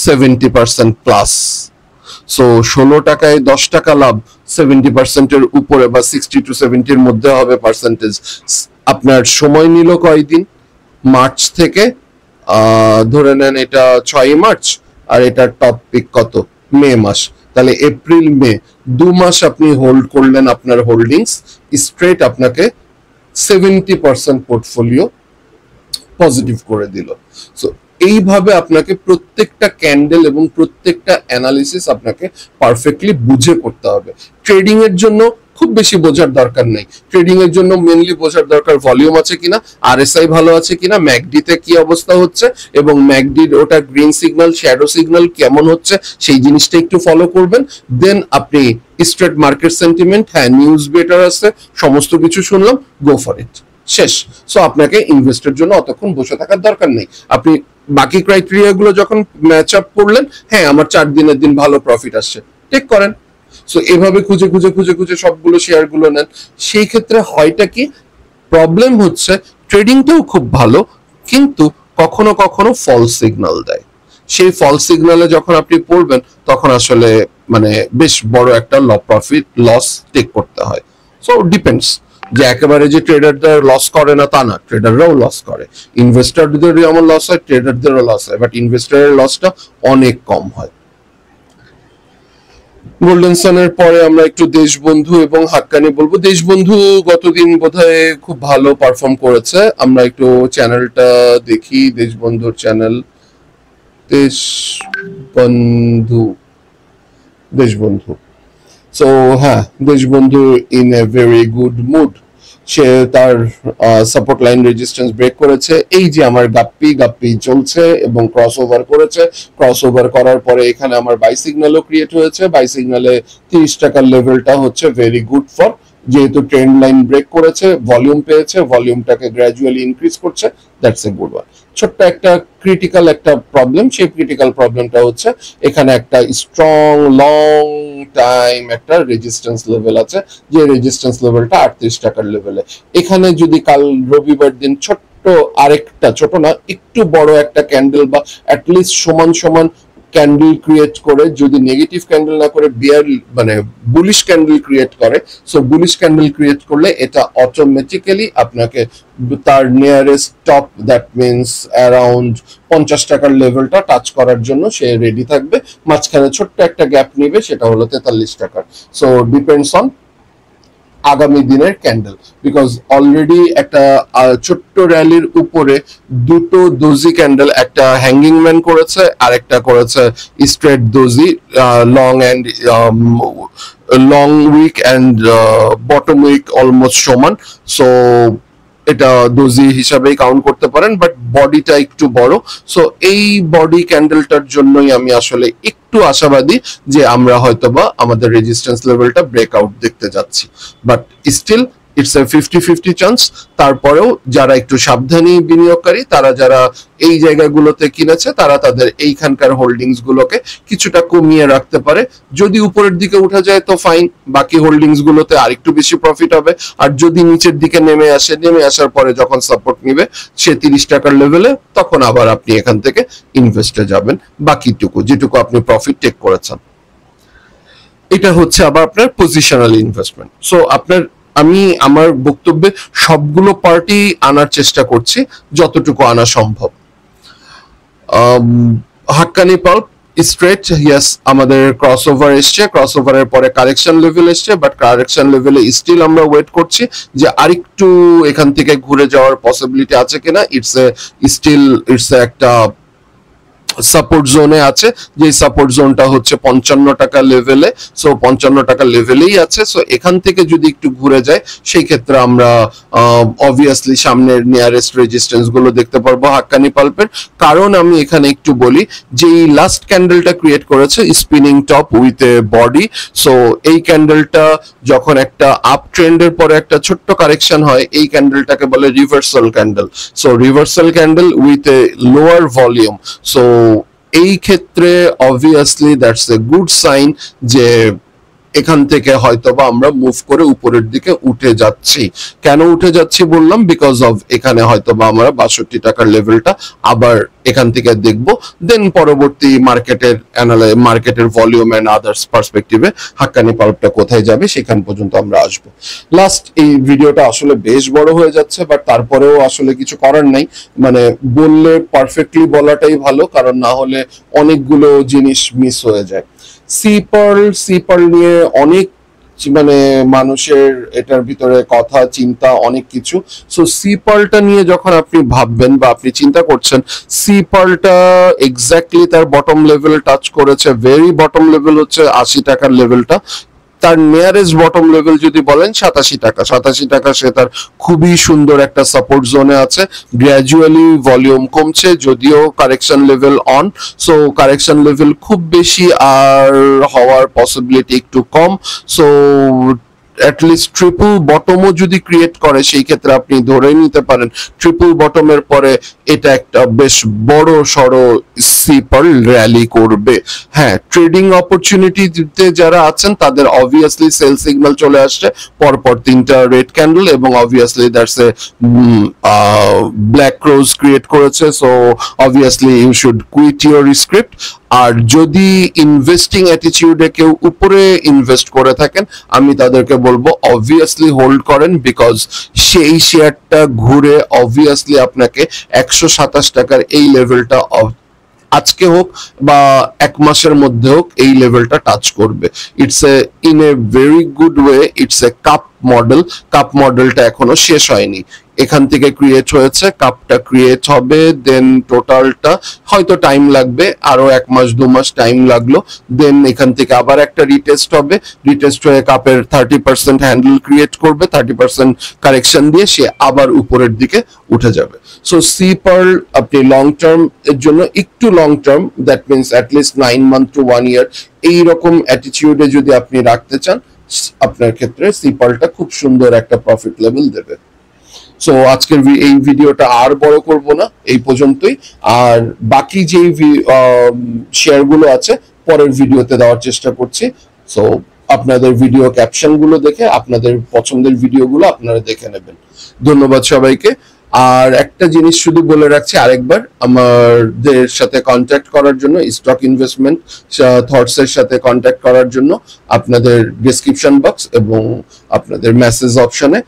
70% plus. সো 16 টাকায় 10 টাকা লাভ, 70%-এর উপরে বা 60 to 70-এর মধ্যে হবে পার্সেন্টেজ। আপনার সময় নিল কয়দিন? মার্চ থেকে ধরে নেন এটা 6 মার্চ, আর এটা টপ পিক কত? মে মাস। তাহলে এপ্রিল মে 2 মাস আপনি হোল্ড করলেন আপনার হোল্ডিংস, স্ট্রেট আপনাকে 70% পোর্টফোলিও পজিটিভ করে দিল। সো এইভাবে আপনাকে প্রত্যেকটা ক্যান্ডেল এবং প্রত্যেকটা অ্যানালিসিস আপনাকে পারফেক্টলি বুঝে করতে হবে। ট্রেডিং এর জন্য খুব বেশি বোঝার দরকার নেই। ট্রেডিং এর জন্য মেনলি বোঝার দরকার ভলিউম আছে কিনা, আরএসআই ভালো আছে কিনা, ম্যাকডিতে কি অবস্থা হচ্ছে, এবং ম্যাকডির ওটা গ্রিন সিগন্যাল, শ্যাডো সিগন্যাল কেমন হচ্ছে, সেই জিনিসটা একটু ফলো করবেন। দেন আপনি স্ট্রেট মার্কেট সেন্টিমেন্ট, হ্যাঁ নিউজ বেটার আছে, সমস্ত কিছু শুনলাম, গো ফর ইট, শেষ। সো আপনাকে ইনভেস্টের জন্য অতক্ষণ বসে থাকার দরকার নেই। আপনি বাকি ক্রাইটেরিয়া গুলো যখন ম্যাচ আপ করলেন, হ্যাঁ আমার 4 দিনের দিন ভালো প্রফিট আসছে, টেক করেন। সো এভাবে খুঁজে খুঁজে খুঁজে খুঁজে সবগুলো শেয়ার গুলো নেন। সেই ক্ষেত্রে হয়টা কি, প্রবলেম হচ্ছে ট্রেডিংটাও খুব ভালো, কিন্তু কখনো কখনো ফলস সিগন্যাল দেয়। সেই ফলস সিগন্যালে যখন আপনি পড়বেন তখন আসলে মানে বেশ বড় একটা প্রফিট লস টেক করতে হয়। সো ডিপেন্ডস, যে একেবারে যে ট্রেডারদের লস করে না তা না, ট্রেডাররাও লস করে। ইনভেস্টরদের যেমন লস হয়, ট্রেডারদেরও লস হয়, বাট ইনভেস্টরের লসটা অনেক কম হয়। গোল্ডেন সানের পরে আমরা একটু দেশবন্ধু এবং হাক্কানি বলবো। দেশবন্ধু গতদিন বোধহয় খুব ভালো পারফর্ম করেছে। আমরা একটু চ্যানেলটা দেখি, দেশবন্ধুর চ্যানেল, দেশবন্ধু, দেশবন্ধু। সো হ্যাঁ, Deshbandhu in a very good mood. সে তার সাপোর্ট লাইন রেজিস্ট্যান্স ব্রেক করেছে। এই যে আমার গাপ্পি গাপ্পি চলছে এবং ক্রস ওভার করেছে। ক্রস ওভার করার পরে এখানে আমার বাই সিগন্যালও ক্রিয়েট হয়েছে। বাই সিগন্যালে 30 টাকার লেভেলটা হচ্ছে ভেরি গুড ফর, যেহেতু ট্রেন্ড লাইন ব্রেক করেছে, ভলিউম পেয়েছে, ভলিউমটাকে গ্র্যাজুয়ালি ইনক্রিজ করছে, দ্যাটস এ গুড ওয়ান। ছোট্ট একটা ক্রিটিক্যাল একটা প্রবলেম, সেই ক্রিটিক্যাল প্রবলেমটা হচ্ছে এখানে একটা স্ট্রং লং টাইম একটা রেজিস্ট্যান্স লেভেল আছে, যে রেজিস্ট্যান্স লেভেলটা 38 টাকার লেভেলে। এখানে যদি কাল রবিবার দিন ছোট্ট আরেকটা, ছোট না একটু বড় একটা ক্যান্ডেল বা অ্যাটলিস্ট সমান সমান ক্যান্ডেল ক্রিয়েট করে, যদি নেগেটিভ ক্যান্ডেল না করে বিয়ার মানে বুলিশ ক্যান্ডেল ক্রিয়েট করে, সো বুলিশ ক্যান্ডেল ক্রিয়েট করলে এটা অটোমেটিক্যালি আপনাকে তার nearest top, that means around 50 টাকার লেভেলটা টাচ করার জন্য সে রেডি থাকবে। মাঝখানে ছোট্ট একটা গ্যাপ নিবে, সেটা হলো 43 টাকার। সো ডিপেন্ডস অন আগামী দিনের ক্যান্ডেল, বিকজ অলরেডি একটা ছোট্ট র্যালির উপরে দুটো দোজি ক্যান্ডেল, একটা হ্যাঙ্গিং ম্যান করেছে আর একটা করেছে straight doji, long and long wick and bottom wick almost সমান। সো এটা দোজি হিসাবেই কাউন্ট করতে পারেন, বাট বডিটা একটু বড়। সো এই বডি ক্যান্ডেলটার জন্যই আমি আসলে একটু আশাবাদী যে আমরা হয়তোবা আমাদের রেজিস্ট্যান্স লেভেলটা ব্রেকআউট দেখতে যাচ্ছি, but still it's a 50-50 chance. তারপরেও যারা একটু সাবধানী বিনিয়োগকারী, তারা যারা এই জায়গাগুলোতে কিনেছে, তারা তাদের এইখানকার হোল্ডিংস গুলোকে কিছুটা কমিয়ে রাখতে পারে। যদি উপরের দিকে উঠে যায় তো ফাইন, বাকি হোল্ডিংস গুলোতে আরেকটু বেশি প্রফিট হবে। আর যদি নিচের দিকে নেমে আসার পরে যখন সাপোর্ট নিবে সে 30 টাকার লেভেলে, তখন আবার আপনি এখান থেকে ইনভেস্টে যাবেন বাকিটুকু, যেটুকু আপনি প্রফিট টেক করেছেন। এটা হচ্ছে আবার আপনার পজিশনাল ইনভেস্টমেন্ট। সো আমি আমার বক্তব্যে সবগুলো পার্টি আনার চেষ্টা করছি যতটুকু আনা সম্ভব। হাক্কানি পাল্প স্ট্রেট, ইয়েস, আমাদের ক্রসওভার এসছে, ক্রসওভারের পরে কারেকশন লেভেল এসছে, বাট কারেকশন লেভেলে স্টিল আমরা ওয়েট করছি যে আরেকটু এখান থেকে ঘুরে যাওয়ার পসিবিলিটি আছে কিনা। ইটস একটা সাপোর্ট জোনে আছে, যে সাপোর্ট জোনটা হচ্ছে 55 টাকা লেভেলে। সো 55 টাকা লেভেলেই আছে। সো এখান থেকে যদি একটু ঘুরে যায় সেই ক্ষেত্রে আমরা অবভিয়াসলি সামনের নিয়ারেস্ট রেজিস্ট্যান্স গুলো দেখতে পারবো হাক্কানি পাল্পের। কারণ আমি এখানে একটু বলি যে এই লাস্ট ক্যান্ডেলটা ক্রিয়েট করেছে spinning top with a body. So এই ক্যান্ডেলটা যখন একটা আপ ট্রেন্ডের পরে একটা ছোট্ট কারেকশন হয়, এই ক্যান্ডেলটাকে বলে reversal candle. So reversal candle with a lower volume. So এই ক্ষেত্রে obviously that's a good sign যে এখান থেকে হয়তোবা আমরা মুভ করে উপরের দিকে উঠে যাচ্ছি। কেন উঠে যাচ্ছি বললাম, বিকজ অফ এখানে হয়তোবা আমরা 62 টাকার লেভেলটা আবার এখান থেকে দেখব। দেন পরবর্তী মার্কেটের ভলিউম এন্ড আদার্স পার্সপেক্টিভে হাক্কানি পাল্পটা কোথায় যাবে সেখান পর্যন্ত আমরা আসব। লাস্ট এই ভিডিওটা আসলে বেশ বড় হয়ে যাচ্ছে, বাট তারপরেও আসলে কিছু করার নাই। মানে বললে পারফেক্টলি বলাটাই ভালো, কারণ না হলে অনেকগুলো জিনিস মিস হয়ে যায়। সি পার্ল নিয়ে অনেক মানে মানুষের এটার ভিতরে কথা চিন্তা অনেক কিছু। সো সি পার্লটা নিয়ে যখন আপনি ভাববেন বা আপনি চিন্তা করছেন, সি পার্লটা এক্স্যাক্টলি তার বটম লেভেল টাচ করেছে। ভেরি বটম লেভেল হচ্ছে 80 টাকার লেভেলটা। তার নিয়ারেস্ট বটম লেভেল যদি বলেন 87 টাকা। 87 টাকা সে তার খুবই সুন্দর একটা সাপোর্ট জোনে আছে। গ্র্যাজুয়ালি ভলিউম কমছে, যদিও correction level on. So correction level খুব বেশি আর হওয়ার পসিবিলিটি একটু কম। সো অ্যাটলিস্ট ট্রিপল বটমও যদি ক্রিয়েট করে সেই ক্ষেত্রে আপনি ধরে নিতে পারেন ট্রিপল বটমের পরে এটা একটা বেশ বড় সড়ো সি পার্ল র্যালি করবে। হ্যাঁ, ট্রেডিং অপরচুনিটিতে যারা আছেন তাদের অবভিয়াসলি সেল সিগন্যাল চলে আসছে, পরপর 3টা রেড ক্যান্ডেল, এবং obviously that's a black crows create করেছে। So obviously you should quit your script. আর যদি ইনভেস্টিং অ্যাটিটিউডে কেউ উপরে ইনভেস্ট করে থাকেন, আমি তাদেরকে বলবো অবভিয়াসলি হোল্ড করেন, বিকজ সেই শেয়ারটা ঘুরে অবভিয়াসলি আপনাকে 127 টাকার এই লেভেলটা আজকে হোক বা 1 মাসের মধ্যে হোক এই লেভেলটা টাচ করবে। It's a in a very good way it's a cup model. Cup মডেলটা এখনো শেষ হয়নি, এখান থেকে ক্রিয়েট হয়েছে, কাপটা ক্রিয়েট হবে, দেন টোটালটা হয়তো টাইম লাগবে, আরো 1 মাস 2 মাস টাইম লাগলো। দেন এখান থেকে আবার একটা রিটেস্ট হবে, রিটেস্ট হয়ে কাপের 30% হ্যান্ডেল ক্রিয়েট করবে, 30% কারেকশন দিয়ে সে আবার উপরের দিকে উঠে যাবে। সো সি পার্ল আপনি লং টার্ম এর জন্য, একটু long term, that means at least 9 month to 1 year, এইরকম অ্যাটিটিউডে যদি আপনি রাখতে চান, আপনার ক্ষেত্রে সি পার্লটা খুব সুন্দর একটা প্রফিট লেভেল দেবে। সো আজকের এই ভিডিওটা আর বড় করব না, এই পর্যন্তই। আর বাকি যে শেয়ারগুলো আছে পরের ভিডিওতে দেওয়ার চেষ্টা করছি। সো আপনাদের ভিডিও ক্যাপশন গুলো দেখে আপনাদের পছন্দের ভিডিওগুলো আপনারা দেখে নেবেন। ধন্যবাদ সবাইকে। আর একটা জিনিস শুধু বলে রাখছি আরেকবার, আমাদের সাথে কন্ট্যাক্ট করার জন্য, স্টক ইনভেস্টমেন্ট থটস এর সাথে কন্ট্যাক্ট করার জন্য আপনাদের ডেসক্রিপশন বক্স এবং আপনাদের মেসেজ অপশনে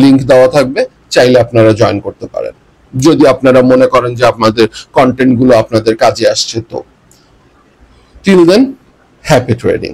লিংক দেওয়া থাকবে, চাইলে আপনারা জয়েন করতে পারেন যদি আপনারা মনে করেন যে আপনাদের কন্টেন্ট গুলো আপনাদের কাজে আসছে। তো টিল দেন, হ্যাপি ট্রেডিং।